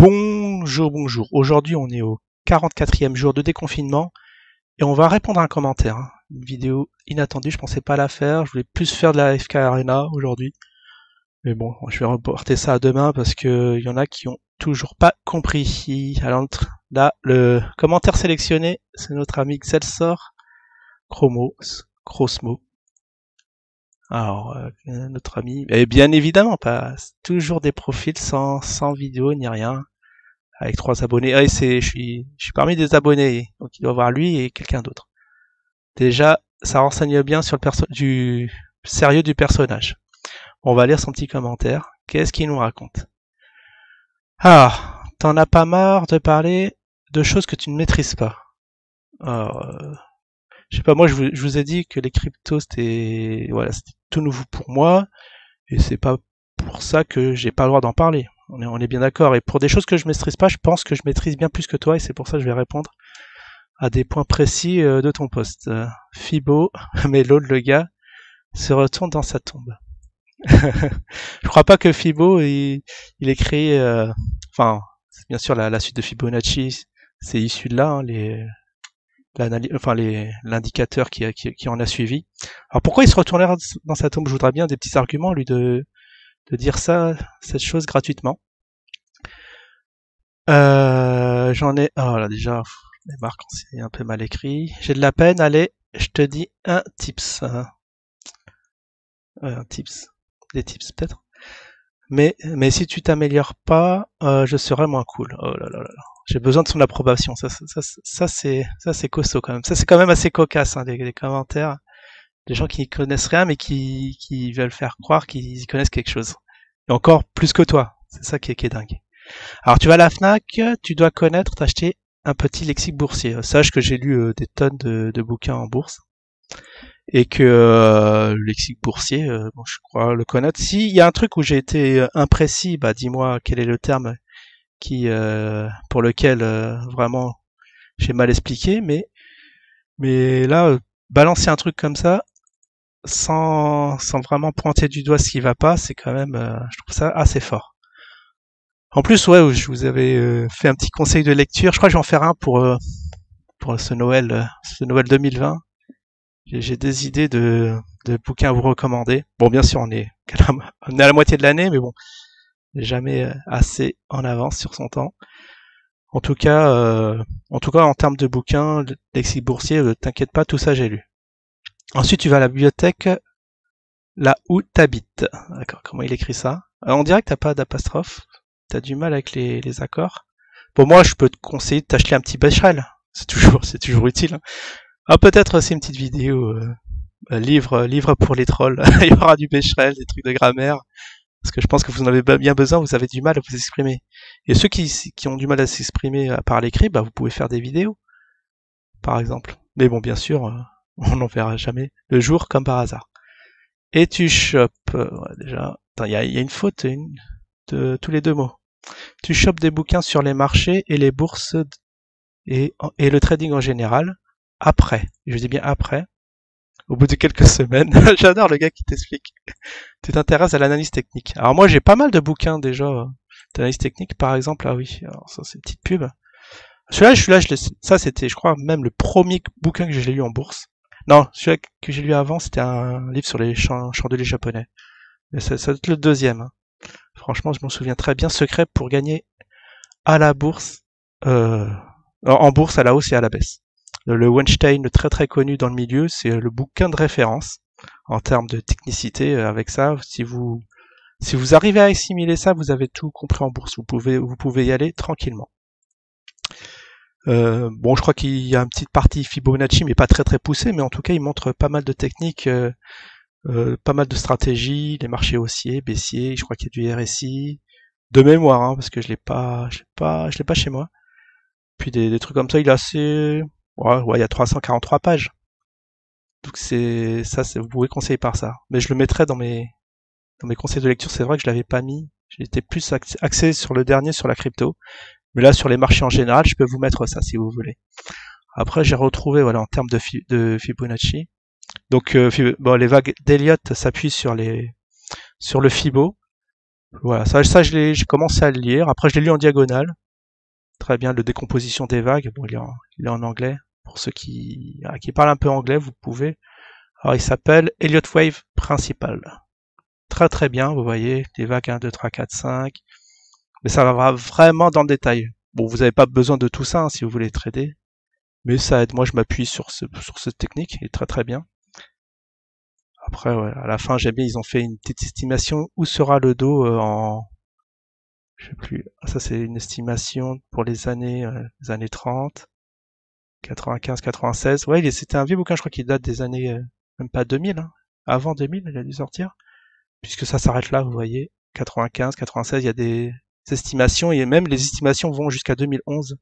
Bonjour, bonjour. Aujourd'hui, on est au 44e jour de déconfinement et on va répondre à un commentaire, hein. Une vidéo inattendue, je pensais pas la faire. Je voulais plus faire de la FK Arena aujourd'hui. Mais bon, je vais reporter ça à demain parce que y en a qui ont toujours pas compris. Alors là, le commentaire sélectionné, c'est notre ami Xelsor Crosmo. Alors, notre ami, et bien évidemment pas, toujours des profils sans vidéo ni rien, avec 3 abonnés. Ah, et je suis parmi des abonnés, donc il doit y avoir lui et quelqu'un d'autre. Déjà, ça renseigne bien sur du sérieux du personnage. On va lire son petit commentaire. Qu'est-ce qu'il nous raconte? Ah, t'en as pas marre de parler de choses que tu ne maîtrises pas. Alors, je sais pas, moi je vous ai dit que les cryptos c'était tout nouveau pour moi et c'est pas pour ça que j'ai pas le droit d'en parler. On est bien d'accord. Et pour des choses que je maîtrise pas, je pense que je maîtrise bien plus que toi et c'est pour ça que je vais répondre à des points précis de ton post. Fibo, mais l'autre le gars se retourne dans sa tombe. Je crois pas que Fibo il est créé. Enfin, c'est bien sûr la suite de Fibonacci, c'est issu de là, hein, l'indicateur qui en a suivi. Alors pourquoi il se retournerait dans sa tombe? Je voudrais bien des petits arguments, lui, de dire cette chose gratuitement. J'en ai... Oh là déjà, les marques, c'est un peu mal écrit. J'ai de la peine, allez, je te dis un tips. Un tips. Des tips peut-être. Mais si tu t'améliores pas, je serai moins cool. Oh là là là. J'ai besoin de son approbation. Ça c'est costaud quand même. Ça c'est quand même assez cocasse, hein, les commentaires. Des gens qui connaissent rien mais qui veulent faire croire qu'ils y connaissent quelque chose. Et encore plus que toi. C'est ça qui est dingue. Alors tu vas à la Fnac, tu dois t'acheter un petit lexique boursier. Sache que j'ai lu des tonnes de bouquins en bourse. Et que le lexique boursier, bon, je crois le connaître. S'il y a un truc où j'ai été imprécis, bah dis-moi quel est le terme pour lequel vraiment j'ai mal expliqué, mais là balancer un truc comme ça sans vraiment pointer du doigt ce qui va pas, c'est quand même je trouve ça assez fort. En plus, ouais, je vous avais fait un petit conseil de lecture. Je crois que je vais en faire un pour ce Noël 2020. J'ai des idées de bouquins à vous recommander. Bon, bien sûr, on est à la moitié de l'année, mais bon, jamais assez en avance sur son temps. En tout cas, en termes de bouquins, lexique boursier, t'inquiète pas, tout ça j'ai lu. Ensuite, tu vas à la bibliothèque, là où t'habites. D'accord, comment il écrit ça? On dirait que t'as pas d'apostrophe, t'as du mal avec les accords. Bon, moi, je peux te conseiller de t'acheter un petit Becherel. C'est toujours utile, hein. Ah, peut-être aussi une petite vidéo, livre pour les trolls. Il y aura du Becherel, des trucs de grammaire. Parce que je pense que vous en avez bien besoin, vous avez du mal à vous exprimer. Et ceux qui ont du mal à s'exprimer par l'écrit, bah vous pouvez faire des vidéos, par exemple. Mais bon, bien sûr, on n'en verra jamais le jour comme par hasard. Et tu chopes, déjà, il y a une faute de tous les deux mots. Tu chopes des bouquins sur les marchés et les bourses et le trading en général, après. Je dis bien après. Au bout de quelques semaines, j'adore le gars qui t'explique. Tu t'intéresses à l'analyse technique. Alors moi j'ai pas mal de bouquins déjà d'analyse technique, par exemple. Ah oui, alors ça c'est une petite pub. Celui-là, ça c'était, je crois, même le premier bouquin que j'ai lu en bourse. Non, celui-là que j'ai lu avant, c'était un livre sur les chandeliers japonais. Mais ça doit être le deuxième, hein. Franchement, je m'en souviens très bien. Secret pour gagner à la bourse, en bourse à la hausse et à la baisse. Le Weinstein, très très connu dans le milieu, c'est le bouquin de référence en termes de technicité. Avec ça, si vous arrivez à assimiler ça, vous avez tout compris en bourse. Vous pouvez y aller tranquillement. Bon, je crois qu'il y a une petite partie Fibonacci, mais pas très très poussée, mais en tout cas, il montre pas mal de techniques, pas mal de stratégies, les marchés haussiers, baissiers. Je crois qu'il y a du RSI de mémoire, hein, parce que je l'ai pas chez moi. Puis des trucs comme ça, il est assez... Ouais, il y a 343 pages. Donc vous pouvez conseiller par ça. Mais je le mettrai dans mes conseils de lecture. C'est vrai que je l'avais pas mis. J'étais plus axé sur le dernier, sur la crypto. Mais là, sur les marchés en général, je peux vous mettre ça si vous voulez. Après, j'ai retrouvé, voilà, en termes de Fibonacci. Donc, bon, les vagues d'Elliott s'appuient sur le Fibo. Voilà, j'ai commencé à le lire. Après, je l'ai lu en diagonale. Très bien, le décomposition des vagues. Bon, il est en anglais. Pour ceux qui parlent un peu anglais, vous pouvez. Alors, il s'appelle Elliott Wave Principal. Très très bien, vous voyez, des vagues 1, 2, 3, 4, 5. Mais ça va vraiment dans le détail. Bon, vous n'avez pas besoin de tout ça hein, si vous voulez trader. Mais ça aide. Moi, je m'appuie sur cette technique. Il est très très bien. Après, ouais, à la fin, j'aime bien, ils ont fait une petite estimation où sera le dos je sais plus. Ça, c'est une estimation pour les années 30, 95, 96. Ouais, c'était un vieux bouquin, je crois qu'il date des années, même pas 2000, hein. Avant 2000, il a dû sortir. Puisque ça s'arrête là, vous voyez. 95, 96, il y a des estimations, et même les estimations vont jusqu'à 2011.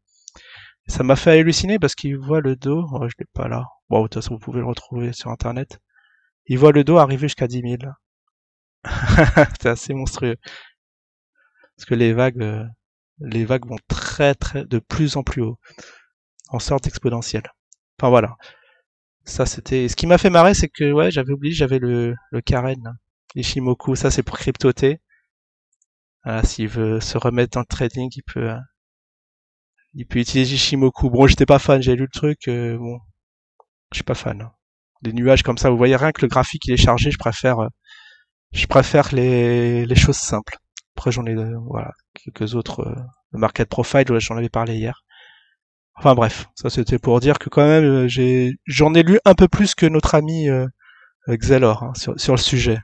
Ça m'a fait halluciner parce qu'il voit le dos, oh, je l'ai pas là. Bon, de toute façon, vous pouvez le retrouver sur internet. Il voit le dos arriver jusqu'à 10 000. C'est assez monstrueux. Parce que les vagues vont très très de plus en plus haut, en sorte exponentielle. Enfin voilà. Ça c'était. Ce qui m'a fait marrer, c'est que ouais, j'avais oublié, j'avais le Karen, Ishimoku. Ça c'est pour cryptoter. Voilà, s'il veut se remettre dans le trading, il peut utiliser Ishimoku. Bon, j'étais pas fan, j'ai lu le truc. Bon, je suis pas fan, hein. Des nuages comme ça, vous voyez rien que le graphique il est chargé, je préfère les choses simples. Après j'en ai voilà quelques autres. Le market profile, j'en avais parlé hier. Enfin bref, ça c'était pour dire que quand même j'en ai lu un peu plus que notre ami Xelor hein, sur le sujet.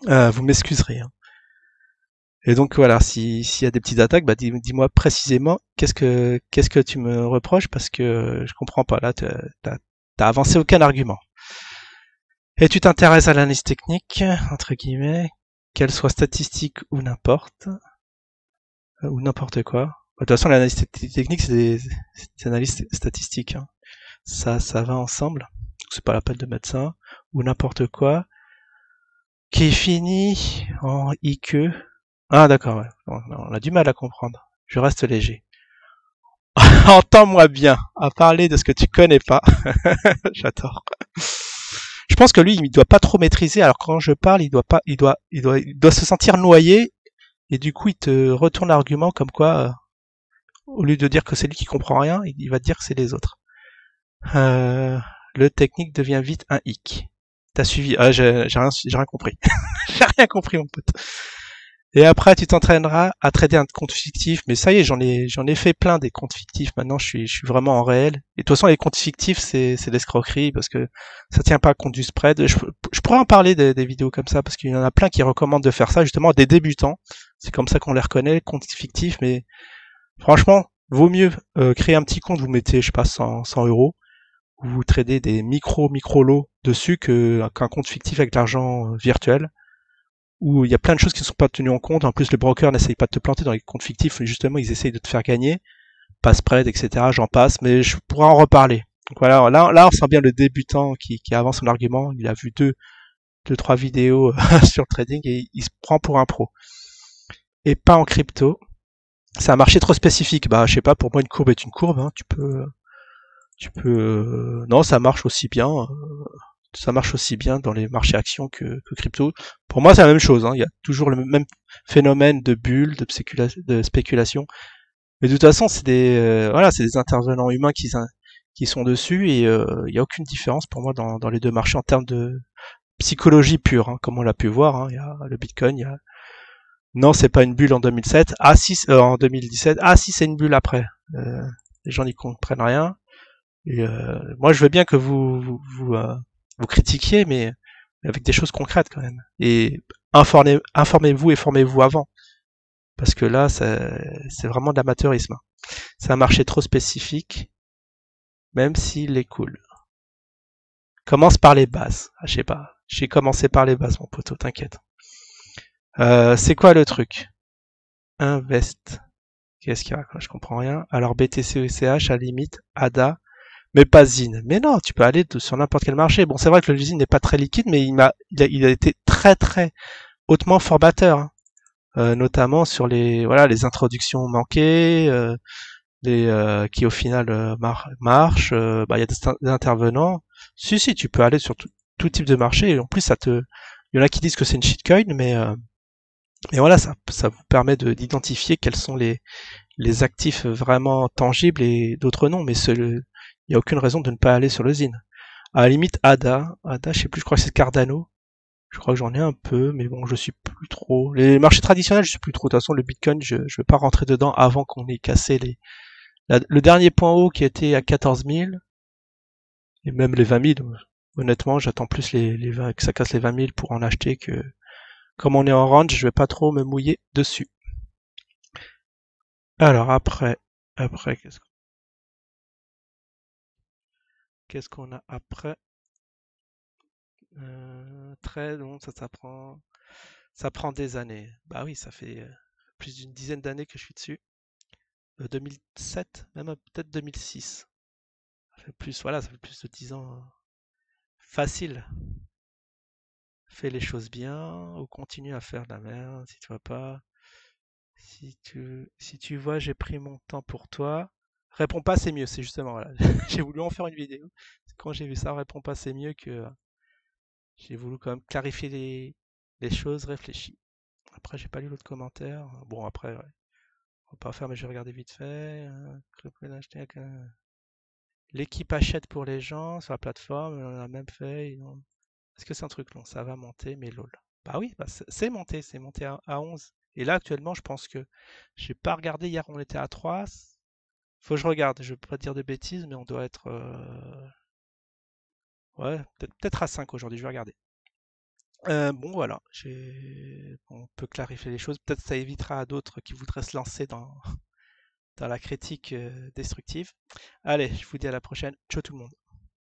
Vous m'excuserez, hein. Et donc voilà, s'il y a des petites attaques, bah dis-moi précisément qu'est-ce que tu me reproches parce que je comprends pas. Là, t'as avancé aucun argument. Et tu t'intéresses à l'analyse technique entre guillemets, qu'elle soit statistique ou n'importe quoi. De toute façon, l'analyse technique c'est des analyses statistiques, hein. Ça va ensemble. C'est pas la peine de mettre ça ou n'importe quoi. Qui finit en IQ. Ah d'accord, ouais. On a du mal à comprendre. Je reste léger. Entends-moi bien, à parler de ce que tu connais pas. J'adore. Je pense que lui, il doit pas trop maîtriser. Alors quand je parle, il doit se sentir noyé. Et du coup, il te retourne l'argument comme quoi, au lieu de dire que c'est lui qui comprend rien, il va dire que c'est les autres. Euh, le technique devient vite un hic. T'as suivi? Ah, j'ai rien compris. J'ai rien compris, mon pote. Et après, tu t'entraîneras à trader un compte fictif. Mais ça y est, j'en ai fait plein des comptes fictifs. Maintenant, je suis vraiment en réel. Et de toute façon, les comptes fictifs, c'est l'escroquerie parce que ça tient pas compte du spread. Je pourrais en parler des vidéos comme ça parce qu'il y en a plein qui recommandent de faire ça, justement, des débutants. C'est comme ça qu'on les reconnaît, comptes fictifs. Mais franchement, vaut mieux créer un petit compte. Vous mettez, je sais pas, 100 euros. Vous tradez des micro lots dessus qu'un compte fictif avec de l'argent virtuel où il y a plein de choses qui ne sont pas tenues en compte. En plus, les brokers n'essayent pas de te planter dans les comptes fictifs. Justement, ils essayent de te faire gagner. Pas spread, etc. J'en passe, mais je pourrais en reparler. Donc voilà, là, on sent bien le débutant qui avance son argument. Il a vu deux, trois vidéos sur le trading et il se prend pour un pro. Et pas en crypto. C'est un marché trop spécifique. Bah, je sais pas, pour moi, une courbe est une courbe, hein. Non, ça marche aussi bien dans les marchés actions que crypto. Pour moi, c'est la même chose, hein. Il y a toujours le même phénomène de bulle, de spéculation. Mais de toute façon, voilà, c'est des intervenants humains qui sont dessus et il y a aucune différence pour moi dans les deux marchés en termes de psychologie pure, hein, comme on l'a pu voir, hein. Il y a le Bitcoin, non, c'est pas une bulle en 2007. Ah si, en 2017. Ah si, c'est une bulle après. Les gens n'y comprennent rien. Et moi, je veux bien que vous critiquiez, mais avec des choses concrètes quand même. Et informez-vous et formez-vous avant. Parce que là, c'est vraiment de l'amateurisme. C'est un marché trop spécifique, même s'il est cool. Commence par les bases. Ah, je sais pas. J'ai commencé par les bases, mon poteau, t'inquiète. C'est quoi le truc? Invest. Qu'est-ce qu'il y a? Je comprends rien. Alors BTC, ECH, à la limite, ADA, mais pas ZIN. Mais non, tu peux aller sur n'importe quel marché. Bon, c'est vrai que le ZIN n'est pas très liquide, mais il a été très très hautement formateur, hein. Notamment sur les introductions manquées, qui au final marchent. Bah, il y a des intervenants. Si, tu peux aller sur tout type de marché. Et en plus, il y en a qui disent que c'est une shitcoin, mais Et voilà, ça vous permet d'identifier quels sont les actifs vraiment tangibles et d'autres non, mais il n'y a aucune raison de ne pas aller sur le zine. À la limite, ADA, je sais plus, je crois que c'est Cardano. Je crois que j'en ai un peu, mais bon, je suis plus trop. Les marchés traditionnels, je suis plus trop. De toute façon, le Bitcoin, je vais pas rentrer dedans avant qu'on ait cassé le dernier point haut qui était à 14 000 et même les 20 000. Honnêtement, j'attends plus que ça casse les 20 000 pour en acheter que, comme on est en range, je vais pas trop me mouiller dessus. Alors après, qu'est-ce qu'on a après? Très long, ça prend des années. Bah oui, ça fait plus d'une dizaine d'années que je suis dessus. 2007, même peut-être 2006. Ça fait plus, voilà, ça fait plus de 10 ans. Facile. Fais les choses bien ou continue à faire de la merde si tu vois pas. Si tu vois, j'ai pris mon temps pour toi. Réponds pas, c'est mieux. C'est justement, voilà. J'ai voulu en faire une vidéo. Quand j'ai vu ça, réponds pas, c'est mieux que j'ai voulu quand même clarifier les choses, réfléchis. Après, j'ai pas lu l'autre commentaire. Bon, après, ouais. On va pas faire, mais je vais regarder vite fait. L'équipe achète pour les gens sur la plateforme, on a même fait. Est-ce que c'est un truc long? Ça va monter, mais lol. Bah oui, bah c'est monté à 11. Et là, actuellement, je pense que j'ai pas regardé hier, on était à 3. Faut que je regarde, je veux pas dire de bêtises, mais on doit être ouais, peut-être à 5 aujourd'hui, je vais regarder. Bon voilà, on peut clarifier les choses. Peut-être ça évitera à d'autres qui voudraient se lancer dans la critique destructive. Allez, je vous dis à la prochaine. Ciao tout le monde.